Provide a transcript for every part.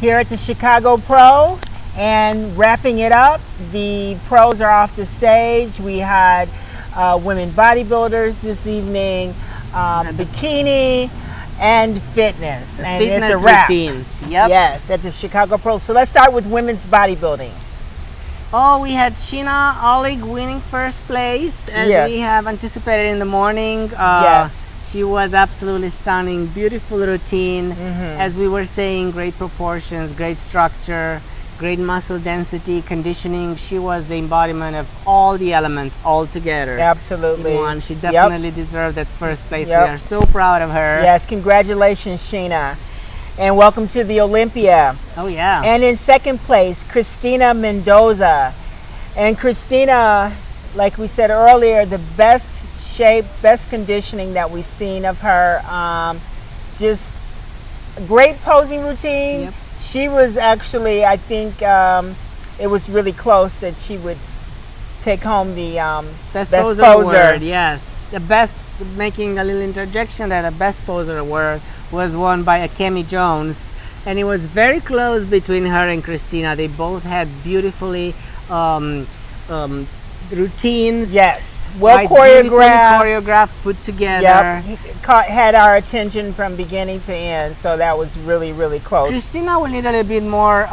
here at the Chicago Pro. And wrapping it up, the pros are off the stage. We had women bodybuilders this evening, bikini, and fitness. And fitness it's a wrap. routines. Yep. Yes, at the Chicago Pro. So let's start with women's bodybuilding. Oh, we had Sheena Oleg winning first place, as we have anticipated in the morning. Yes. She was absolutely stunning, beautiful routine. As we were saying, great proportions, great structure, great muscle density, conditioning. She was the embodiment of all the elements all together. Absolutely. One. She definitely deserved that first place. We are so proud of her. Yes, congratulations, Sheena. And welcome to the Olympia. Oh, yeah. And in second place, Christina Mendoza. And Christina, like we said earlier, the best shape, best conditioning that we've seen of her. Just great posing routine. Yep. She was actually, I think it was really close that she would take home the best poser award. Yes, the best. Making a little interjection that the best poser award was won by Akemi Jones, and it was very close between her and Christina. They both had beautifully routines. Yes, well choreographed. Choreographed, put together. Yep, had our attention from beginning to end, so that was really, really close. Christina will need a little bit more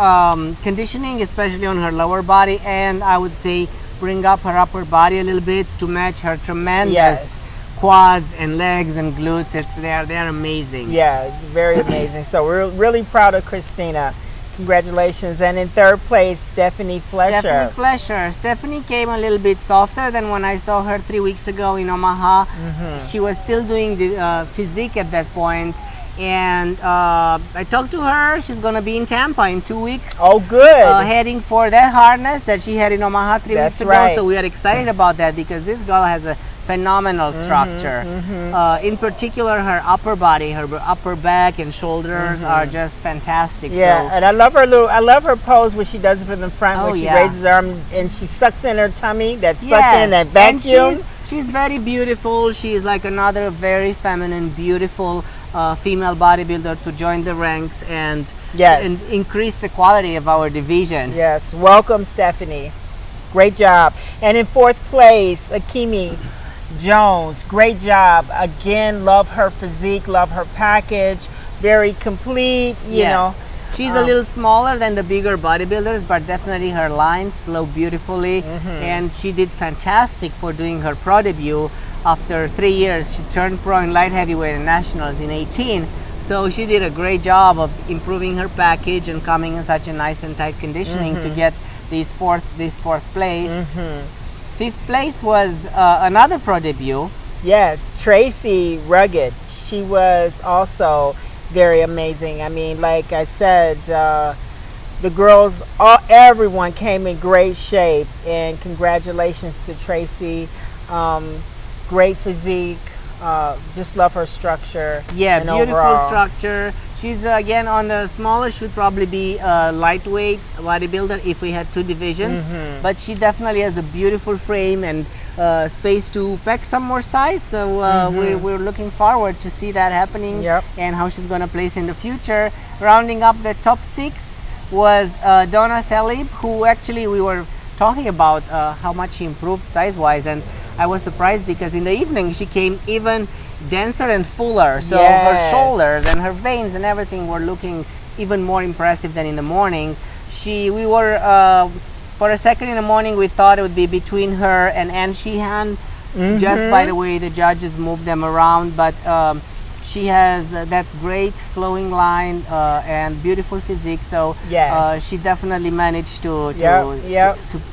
conditioning, especially on her lower body, and I would say bring up her upper body a little bit to match her tremendous quads and legs and glutes. They're amazing. Yeah, very amazing. So we're really proud of Christina. Congratulations. And in third place, Stephanie Flesher. Stephanie came a little bit softer than when I saw her 3 weeks ago in Omaha. She was still doing the physique at that point. And I talked to her. She's going to be in Tampa in 2 weeks. Oh, good. Heading for that harness that she had in Omaha 3 weeks ago. Right. So we are excited about that because this girl has a phenomenal structure. In particular, her upper body, her upper back and shoulders are just fantastic. Yeah, so, and I love her pose when she does it from the front, where she raises her arm and she sucks in her tummy. That suck in that vacuum. And she's very beautiful. She is like another very feminine, beautiful female bodybuilder to join the ranks and increase the quality of our division. Yes, welcome, Stephanie. Great job. And in fourth place, Akemi Jones. Great job. Again, love her physique, love her package. Very complete, you know. She's a little smaller than the bigger bodybuilders, but definitely her lines flow beautifully. And she did fantastic for doing her pro debut. After 3 years, she turned pro in light heavyweight and nationals in 18. So she did a great job of improving her package and coming in such a nice and tight conditioning to get this fourth place. Fifth place was another pro debut. Yes, Tracy Rugged. She was also very amazing. I mean, like I said, the girls, everyone came in great shape, and congratulations to Tracy. Great physique. Just love her structure. Yeah, beautiful structure. She's again on the smaller. She would probably be a lightweight bodybuilder if we had two divisions. But she definitely has a beautiful frame and space to pack some more size. So we're looking forward to see that happening and how she's going to place in the future. Rounding up the top 6 was Donna Salib, who actually we were talking about how much she improved size-wise, and I was surprised because in the evening she came even denser and fuller. So her shoulders and her veins and everything were looking even more impressive than in the morning. We were for a second in the morning we thought it would be between her and Ann Sheehan, just by the way the judges moved them around, but she has that great flowing line and beautiful physique. So she definitely managed to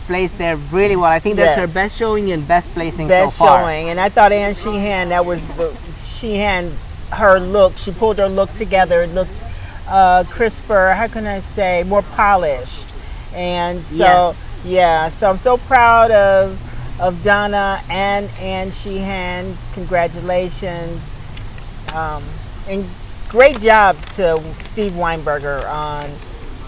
place there really well. I think that's her best showing and best placing so far. And I thought Ann Sheehan, her look, she pulled her look together. It looked crisper, how can I say, more polished. And so so I'm so proud of Donna and Ann Sheehan. Congratulations. And great job to Steve Weinberger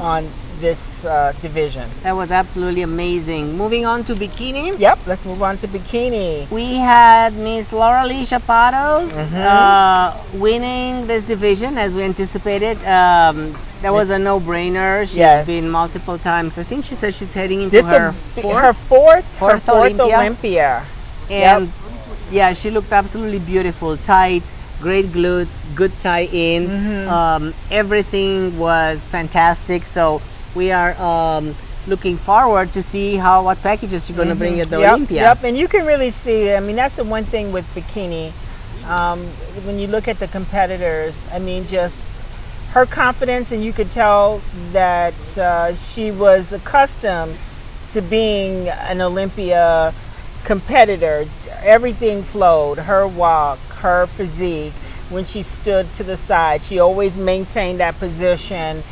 on this division. That was absolutely amazing. Moving on to bikini. Yep, let's move on to bikini. We had Miss Laura Lee Chapados winning this division as we anticipated. That was a no-brainer. She's Yes. been multiple times. I think she said she's heading into This her will be fourth. her fourth Olympia. Olympia. And yeah, she looked absolutely beautiful. Tight, great glutes, good tie-in. Everything was fantastic. So we are looking forward to see what packages she's going to bring at the Olympia. Yep, and you can really see, I mean, that's the one thing with Bikini. When you look at the competitors, I mean, just her confidence, and you could tell that she was accustomed to being an Olympia competitor. Everything flowed, her walk, her physique. When she stood to the side, she always maintained that position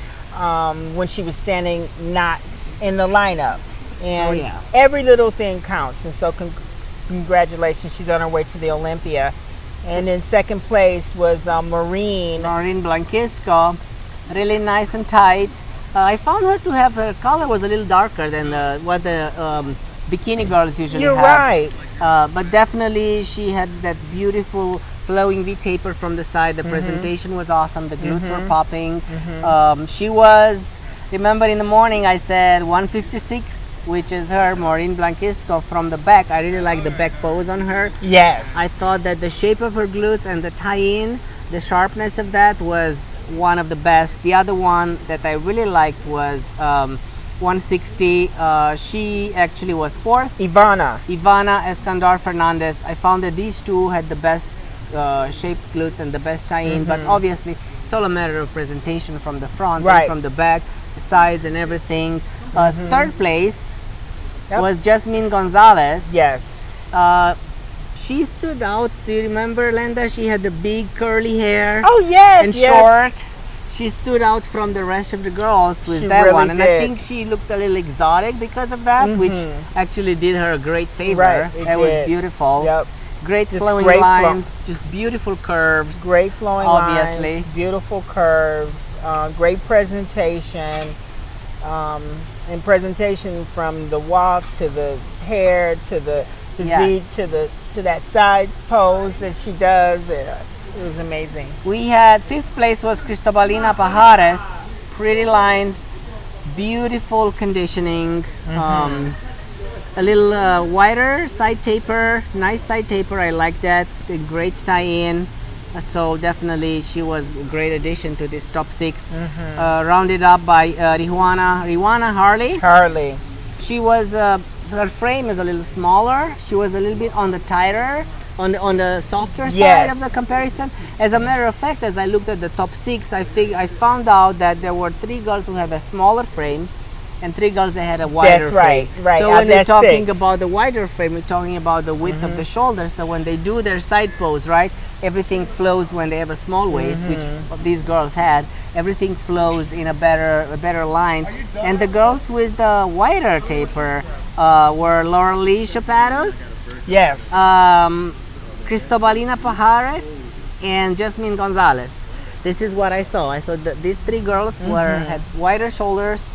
when she was standing not in the lineup. And every little thing counts. And so congratulations, she's on her way to the Olympia. And in second place was Maureen Blankisco, really nice and tight. I found her to have, her color was a little darker than what the bikini girls usually You're have. right. But definitely she had that beautiful flowing V taper from the side. The presentation was awesome. The glutes were popping. She was, remember in the morning I said 156, which is her, Maureen Blankisco, from the back. I really like the back pose on her. Yes. I thought that the shape of her glutes and the tie-in, the sharpness of that was one of the best. The other one that I really liked was 160. She actually was fourth. Ivana Escandar Fernandez. I found that these two had the best shaped glutes and the best tie-in, but obviously it's all a matter of presentation from the front and from the back, the sides and everything. Third place was Jasmine Gonzalez. Yes. She stood out. Do you remember, Lenda? She had the big curly hair. Oh yes. And yes. short. She stood out from the rest of the girls with that really one, and did. I think she looked a little exotic because of that, which actually did her a great favor. Right, That was beautiful. Yep. Great Just flowing great lines, just beautiful curves. Great flowing obviously. lines, beautiful curves, great presentation, and presentation from the walk to the hair to the physique to that side pose that she does. It was amazing. We had fifth place was Cristobalina Pajares. Pretty lines, beautiful conditioning. A little wider side taper, nice side taper. I like that. A great tie-in. So definitely she was a great addition to this top six. Rounded up by Rihanna Harley. She was her frame is a little smaller. She was a little bit on the tighter, on the softer side of the comparison. As a matter of fact, as I looked at the top six, I found out that there were 3 girls who have a smaller frame and 3 girls that had a wider frame. Right. So when we're talking about the wider frame, we're talking about the width of the shoulder. So when they do their side pose, right, everything flows when they have a small waist, which these girls had. Everything flows in a better line. And the girls with the wider taper were Lauralee Chapados, Yes. Cristobalina Pajares, and Jasmine Gonzalez. This is what I saw. I saw that these 3 girls had wider shoulders,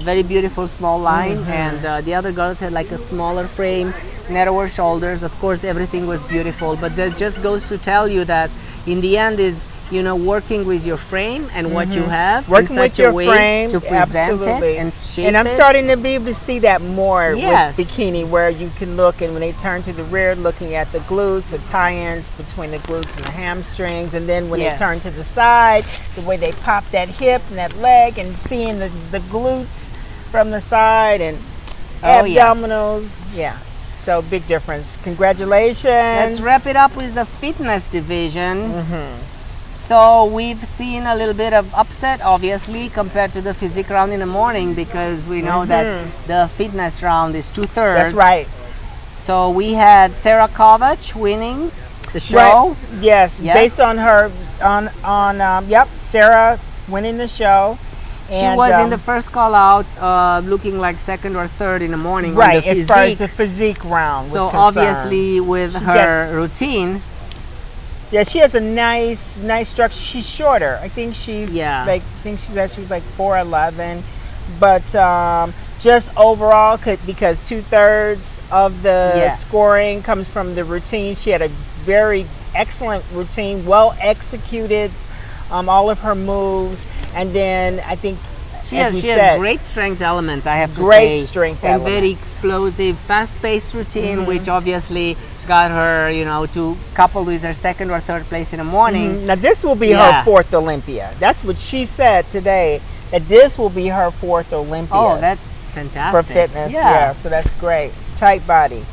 very beautiful small line, and the other girls had like a smaller frame, narrower shoulders. Of course, everything was beautiful, but that just goes to tell you that in the end is, you know, working with your frame and what you have, working in such with your a way frame to present absolutely. it and shape and I'm it. starting to be able to see that more Yes. with Bikini, where you can look, and when they turn to the rear, looking at the glutes, the tie-ins between the glutes and the hamstrings, and then when they turn to the side, the way they pop that hip and that leg, and seeing the glutes from the side, and abdominals. Yeah, so big difference. Congratulations. Let's wrap it up with the fitness division. So we've seen a little bit of upset, obviously, compared to the physique round in the morning, because we know that the fitness round is 2/3. That's right. So we had Sarah Kovac winning the show. Right. Yes, based on her, Sarah winning the show. She was in the first call out, looking like second or third in the morning. Right, on the as far as the physique round was so concerned. obviously with her routine. Yeah, she has a nice structure. She's shorter. I think she's like 4'11", but just overall, because 2/3 of the scoring comes from the routine. She had a very excellent routine, well executed, all of her moves, And then I think She as has we said, great strength elements, I have to Great say. strength and elements. very explosive, fast-paced routine, which obviously got her, you know, to couple with her second or third place in the morning. Now this will be Yeah. her fourth Olympia. That's what she said today. That this will be her fourth Olympia. Oh, that's for fantastic. fitness. Yeah. So that's great. Tight body.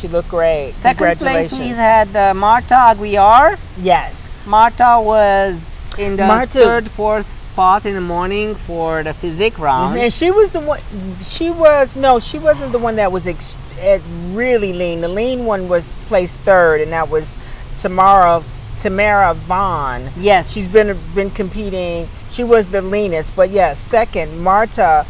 She looked great. Second place Congratulations. we had Marta Aguiar. Yes. Marta was in the Marta- third, fourth spot in the morning for the physique round. And she was the one. She wasn't the one that was really lean. The lean one was placed third, and that was Tamara Vaughn. Yes. She's been competing. She was the leanest, but yes, second Marta.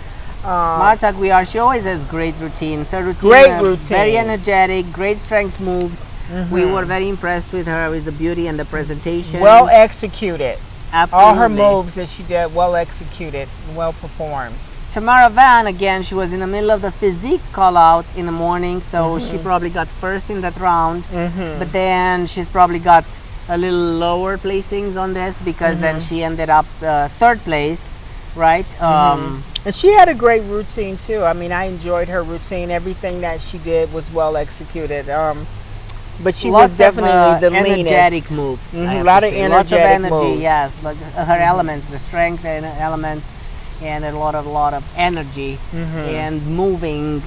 Marta Aguiar, she always has great routines. Her routine, Great very routines. energetic, great strength moves. We were very impressed with her, with the beauty and the presentation. Well executed. Absolutely. All her moves that she did, well executed, well performed. Tamara Van, again, she was in the middle of the physique call out in the morning, so she probably got first in that round. But then she's probably got a little lower placings on this because then she ended up third place, right? And she had a great routine too. I mean, I enjoyed her routine. Everything that she did was well executed. But she Lots was definitely of, the energetic leanest. moves. Mhm, I have lot to of say. Lots of energetic energy. moves. Yes, like her elements, the strength and elements, and a lot of energy and moving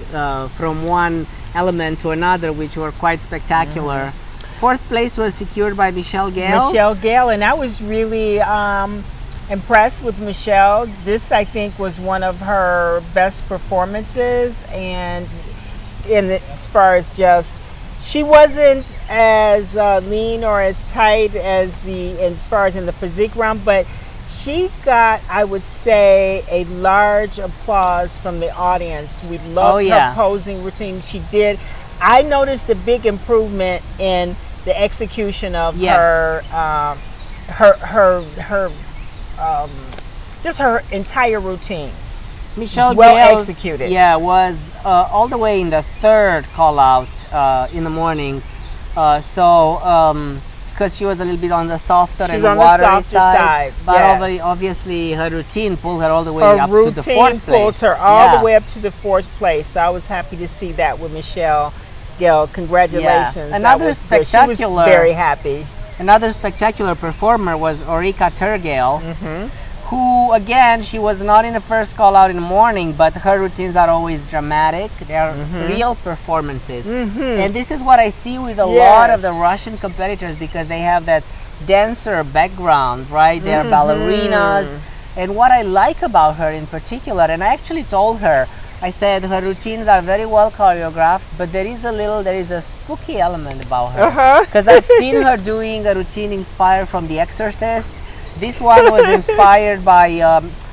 from one element to another, which were quite spectacular. Fourth place was secured by Michelle Gales. Michelle Gale, and I was really impressed with Michelle. This, I think, was one of her best performances, and as far as just, she wasn't as lean or as tight as far as in the physique round, but she got, I would say, a large applause from the audience. We loved her posing routine. She did. I noticed a big improvement in the execution of just her entire routine. Michelle well Gales, executed. Yeah, was all the way in the third call out in the morning. Because she was a little bit on the softer and on the watery softer side, but yes. obviously her routine pulled her all the way Her up to the fourth routine pulled place. her all the way up to the fourth place. So I was happy to see that with Michelle Gale. Congratulations. Yeah. That Another was good. She was spectacular- very happy. Another spectacular performer was Orica Turgale, who, again, she was not in the first call out in the morning, but her routines are always dramatic. They're real performances. And this is what I see with a lot of the Russian competitors, because they have that dancer background, right? They're ballerinas. And what I like about her in particular, and I actually told her, I said her routines are very well choreographed, but there is a spooky element about her. Because I've seen her doing a routine inspired from The Exorcist. This one was inspired by,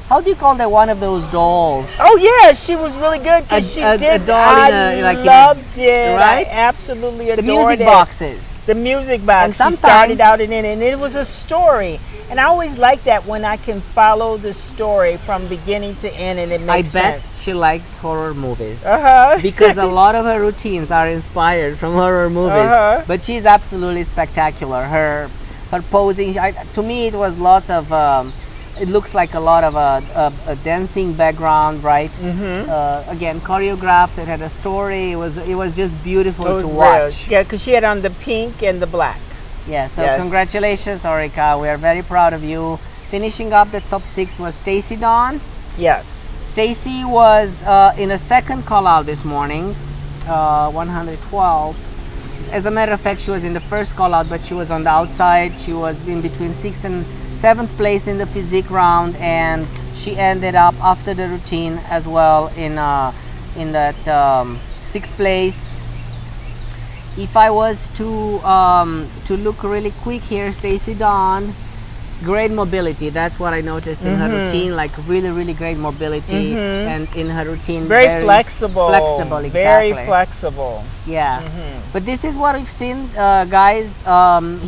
how do you call that, one of those dolls? Oh yeah, she was really good because she did. A doll I loved it. right? I absolutely adored The music it. boxes. The music box. And She sometimes- started out in it, and it was a story. And I always like that when I can follow the story from beginning to end, and it I makes bet sense. she likes horror movies. Because Because a lot of her routines are inspired from horror movies. But she's absolutely spectacular. Her posing, to me, it was lots of. It looks like a lot of a dancing background, right? Again, choreographed. It had a story. It was just beautiful to watch. Yeah, because she had on the pink and the black. Yeah. So Yes. congratulations, Orica. We are very proud of you. Finishing up the top 6 was Stacy Dawn. Yes. Stacy was in a second call out this morning, 112. As a matter of fact, she was in the first call out, but she was on the outside. She was in between 6th and 7th place in the physique round, and she ended up after the routine as well in that 6th place. If I was to look really quick here, Stacy Dawn, great mobility. That's what I noticed in her routine, like really great mobility, and in her routine, Very flexible. Flexible, exactly. Very flexible. Yeah. But this is what we've seen, guys,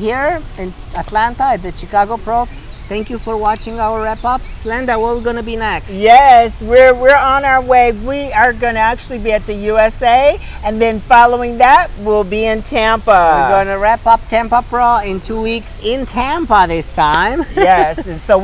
here in Atlanta at the Chicago Pro. Thank you for watching our wrap-ups. Lenda, what's going to be next? Yes, we're on our way. We are going to actually be at the USA, and then following that, we'll be in Tampa. We're going to wrap up Tampa Pro in 2 weeks in Tampa this time. Yes, and so